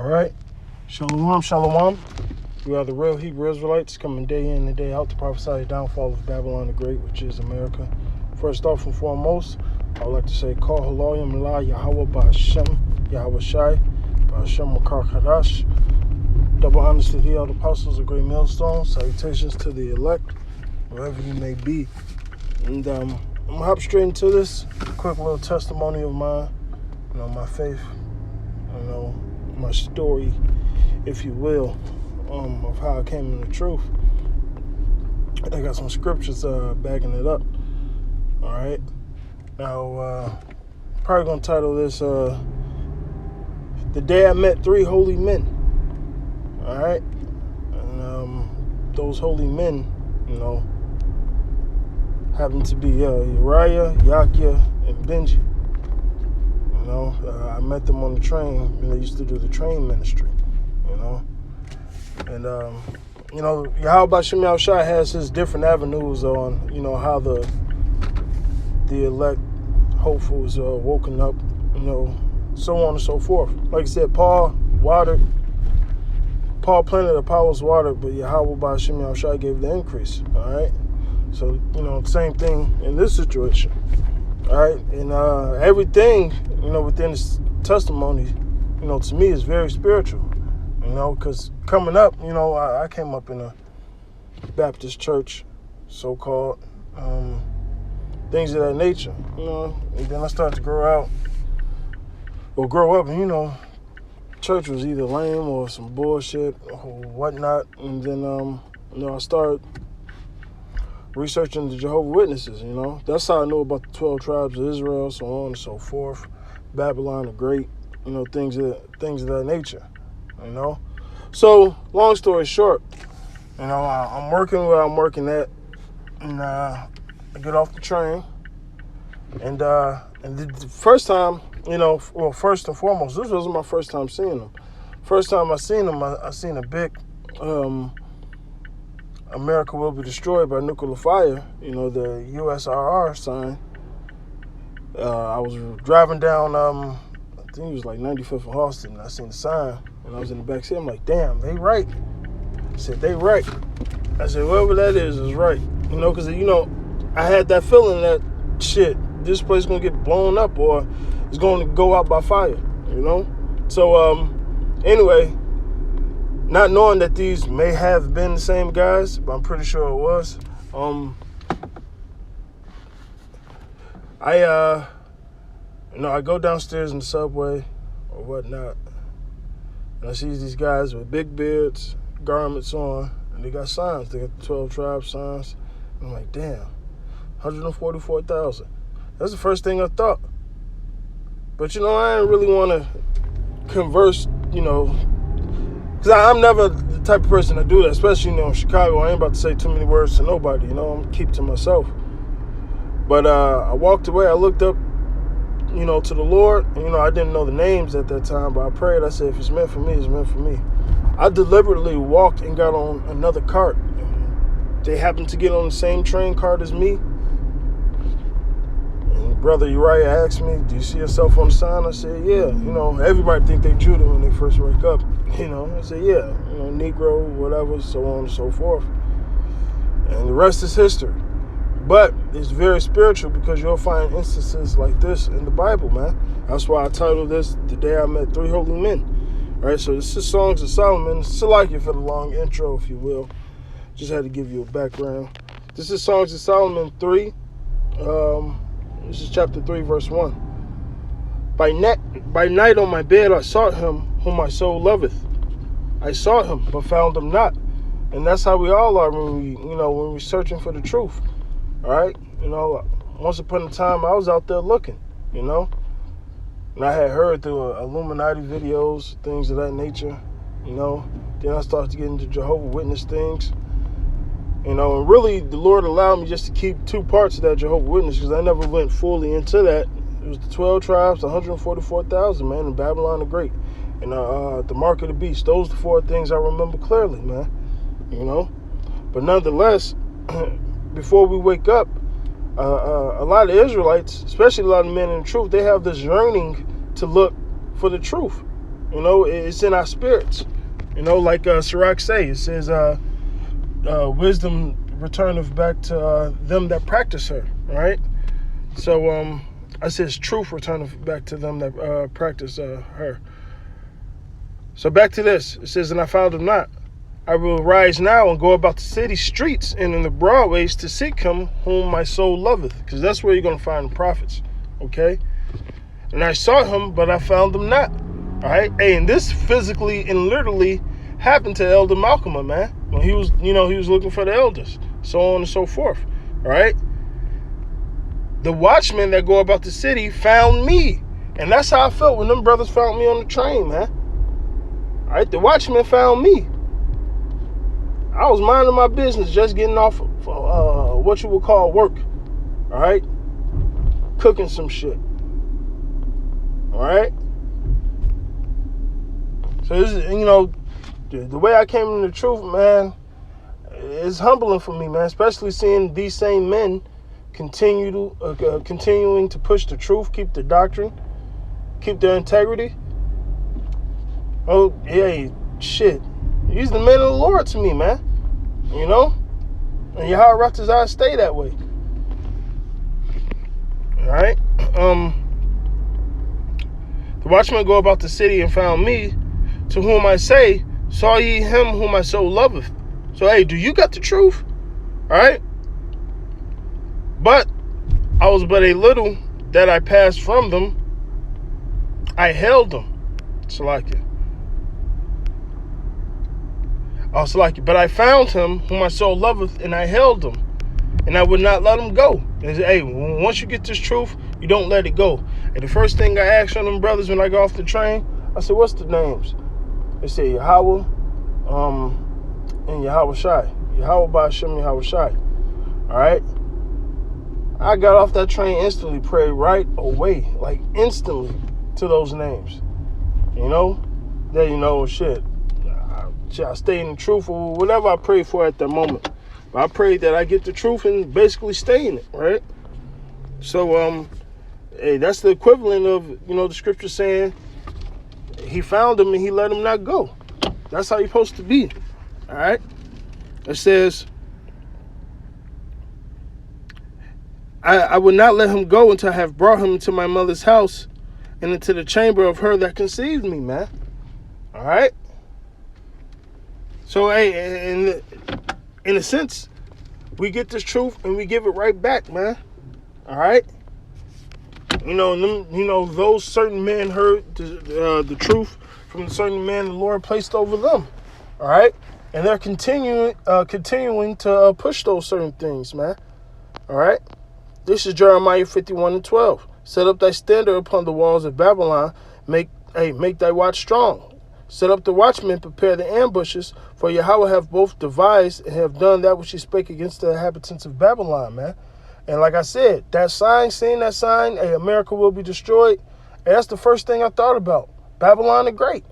All right. Shalom, shalom. We are the real Hebrew Israelites coming day in and day out to prophesy the downfall of Babylon the Great, which is America. First off and foremost, I would like to say, Kol Haloyim La Yahweh Ba'Hashem Yahweh Shai Ba'Hashem Makar Chadash. Double honors to the elder apostles of Great Millstone. Salutations to the elect, wherever you may be. And I'm going to hop straight into this. Quick little testimony of mine, my faith, my story, if you will, of how I came in the truth. I got some scriptures backing it up. All right. Now, probably going to title this, The Day I Met Three Holy Men. All right. And those holy men, happen to be Uriah, Yachia, and Benji. I met them on the train when they used to do the train ministry, And, Yahweh Ba'Hashem Yahweh Shai has his different avenues on, how the elect hopefuls are woken up, so on and so forth. Like I said, Paul planted, Apollos watered, but Yahweh Ba'Hashem Yahweh Shai gave the increase, all right? So, same thing in this situation, all right? And everything, within this testimony, to me is very spiritual, because coming up, I came up in a Baptist church, so-called, things of that nature, and then I started to grow up, and, church was either lame or some bullshit or whatnot, and then, I started researching the Jehovah's Witnesses, That's how I know about the 12 tribes of Israel, so on and so forth, Babylon the Great, things of that nature, So, long story short, I'm working where I'm working at, and I get off the train, and the first time, first and foremost, this wasn't my first time seeing them. First time I seen them, I seen a big, America will be destroyed by nuclear fire, the USRR sign. I was driving down, I think it was like 95th and Austin, and I seen the sign, and I was in the back seat. I'm like, damn, they right. I said, they right. I said, whoever that is right. Because, I had that feeling that, shit, this place is going to get blown up or it's going to go out by fire, So, anyway, not knowing that these may have been the same guys, but I'm pretty sure it was, I go downstairs in the subway or whatnot, and I see these guys with big beards, garments on, and they got signs. They got the 12 tribe signs. I'm like, damn, 144,000. That's the first thing I thought. But, I didn't really want to converse, because I'm never the type of person to do that, especially, in Chicago. I ain't about to say too many words to nobody, I'm going to keep to myself. But I walked away. I looked up, to the Lord. I didn't know the names at that time, but I prayed. I said, if it's meant for me, it's meant for me. I deliberately walked and got on another cart. They happened to get on the same train cart as me. And Brother Uriah asked me, do you see yourself on the sign? I said, yeah. Everybody think they Judah when they first wake up. I said, yeah, Negro, whatever, so on and so forth. And the rest is history. But it's very spiritual because you'll find instances like this in the Bible, man. That's why I titled this, The Day I Met Three Holy Men. All right, so this is Songs of Solomon. Salakia for the long intro, if you will. Just had to give you a background. This is Songs of Solomon 3. This is chapter 3, verse 1. By night on my bed I sought him whom my soul loveth. I sought him, but found him not. And that's how we all are when we're searching for the truth. All right? Once upon a time I was out there looking, And I had heard through Illuminati videos, things of that nature, Then I started to get into Jehovah's Witness things. And really, the Lord allowed me just to keep two parts of that Jehovah's Witness because I never went fully into that. It was the 12 tribes, 144,000, man, and Babylon the Great. And the Mark of the Beast. Those are the four things I remember clearly, man. But nonetheless, before we wake up, a lot of Israelites, especially a lot of men in the truth, they have this yearning to look for the truth. You know, it's in our spirits. You know, like Sirach say, it says, wisdom returneth back to them that practice her, right? So I says truth returneth back to them that practice her. So back to this. It says, and I found him not. I will rise now and go about the city streets and in the broad ways to seek him whom my soul loveth. Because that's where you're going to find the prophets. Okay? And I sought him, but I found him not. All right? Hey, and this physically and literally happened to Elder Malcolm, man. When he was, he was looking for the elders. So on and so forth. All right? The watchmen that go about the city found me. And that's how I felt when them brothers found me on the train, man. All right? The watchmen found me. I was minding my business, just getting off what you would call work. All right? Cooking some shit. All right? So this is, the way I came into the truth, man, it's humbling for me, man, especially seeing these same men continuing to push the truth, keep the doctrine, keep their integrity. Oh, yeah, shit. He's the man of the Lord to me, man. You know? And Yahweh Ratazah stay that way. Alright? The watchmen go about the city and found me, to whom I say, saw ye him whom my soul loveth. So, hey, do you got the truth? Alright? But I was but a little that I passed from them. I held them. Salakia. Oh, Salakia. But I found him whom my soul loveth, and I held him. And I would not let him go. And say, hey, once you get this truth, you don't let it go. And the first thing I asked on them brothers when I got off the train, I said, what's the names? They said Yahweh, and Yahweh Shai. Yahweh by Hashem, Yahweh Shai. Alright? I got off that train instantly, prayed right away, like instantly, to those names. You know? That, shit. I stay in the truth or whatever I prayed for at that moment. But I prayed that I get the truth and basically stay in it, right? So, hey, that's the equivalent of, the scripture saying he found him and he let him not go. That's how you're supposed to be, all right? It says, I would not let him go until I have brought him into my mother's house and into the chamber of her that conceived me, man. All right? So, hey, in a sense, we get this truth and we give it right back, man. All right? Those certain men heard the truth from the certain man the Lord placed over them. All right? And they're continuing to push those certain things, man. All right? This is Jeremiah 51:12. Set up thy standard upon the walls of Babylon. Make thy watch strong. Set up the watchmen, prepare the ambushes, for Yahweh have both devised and have done that which he spake against the inhabitants of Babylon, man. And like I said, that sign, seeing that sign, hey, America will be destroyed, hey, that's the first thing I thought about. Babylon the Great.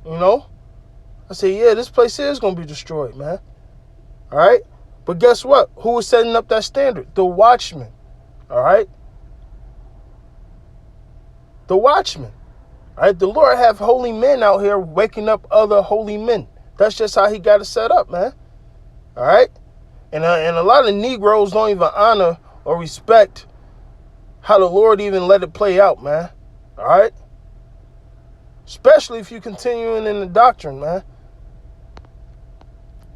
I said, yeah, this place is going to be destroyed, man. All right? But guess what? Who was setting up that standard? The watchmen. All right? The watchmen. All right? The Lord have holy men out here waking up other holy men. That's just how he got it set up, man. All right? And a lot of Negroes don't even honor or respect how the Lord even let it play out, man. All right? Especially if you're continuing in the doctrine, man.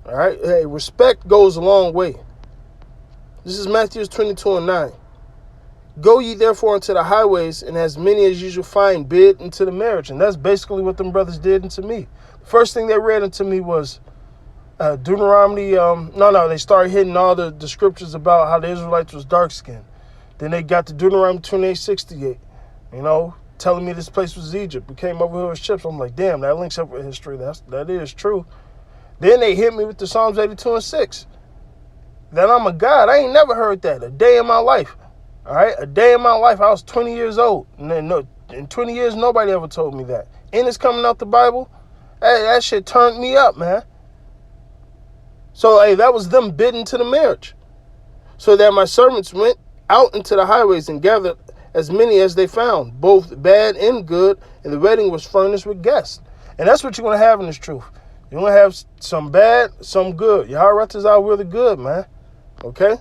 All right? Hey, respect goes a long way. This is Matthew 22:9. Go ye therefore into the highways, and as many as you shall find, bid into the marriage. And that's basically what them brothers did unto me. The first thing they read unto me was Deuteronomy. They started hitting all the scriptures about how the Israelites was dark-skinned. Then they got to Deuteronomy 28:68, telling me this place was Egypt. We came over here with ships. I'm like, damn, that links up with history. That is true. Then they hit me with the Psalms 82:6. That I'm a God. I ain't never heard that a day in my life. All right, a day in my life. I was 20 years old. And in 20 years, nobody ever told me that. And it's coming out the Bible. Hey, that shit turned me up, man. So, hey, that was them bidding to the marriage. So that my servants went out into the highways and gathered as many as they found, both bad and good, and the wedding was furnished with guests. And that's what you're going to have in this truth. You're going to have some bad, some good. Yahweh is out really good, man. Okay?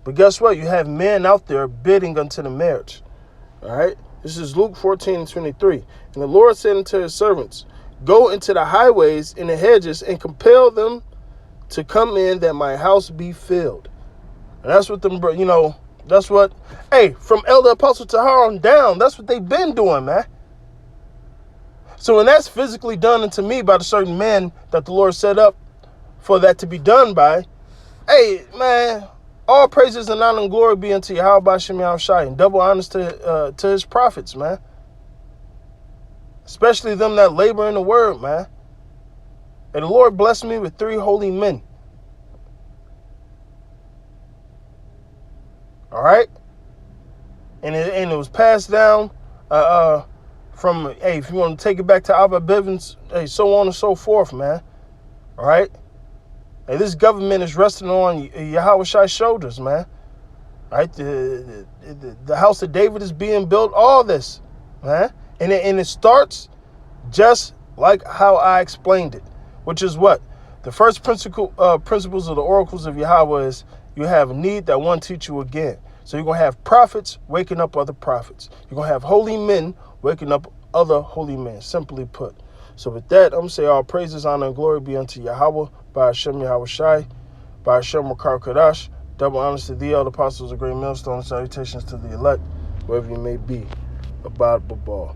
But guess what? You have men out there bidding unto the marriage. All right? This is Luke 14:23. And the Lord said unto his servants, go into the highways and the hedges and compel them to come in that my house be filled. And that's what them, that's what, from Elder Apostle Tahar on down, that's what they've been doing, man. So when that's physically done unto me by the certain men that the Lord set up for that to be done by, hey, man, all praises and honor and glory be unto Yahweh Shem Yahushai, and double honors to his prophets, man. Especially them that labor in the word, man. And the Lord blessed me with 3 holy men. All right? And it was passed down from, if you want to take it back to Abba Bivens, so on and so forth, man. All right? Hey, this government is resting on Yahweh Shai's shoulders, man. All right? The house of David is being built, all this, man. And it starts just like how I explained it, which is what? The first principles of the oracles of Yahweh is you have a need that one teach you again. So you're going to have prophets waking up other prophets. You're going to have holy men waking up other holy men, simply put. So with that, I'm going to say all praises, honor, and glory be unto Yahweh, by Hashem Yahweh Shai, by Hashem Makar Kadash. Double honors to thee, all the apostles of great millstone, salutations to the elect, wherever you may be. Abad Babal.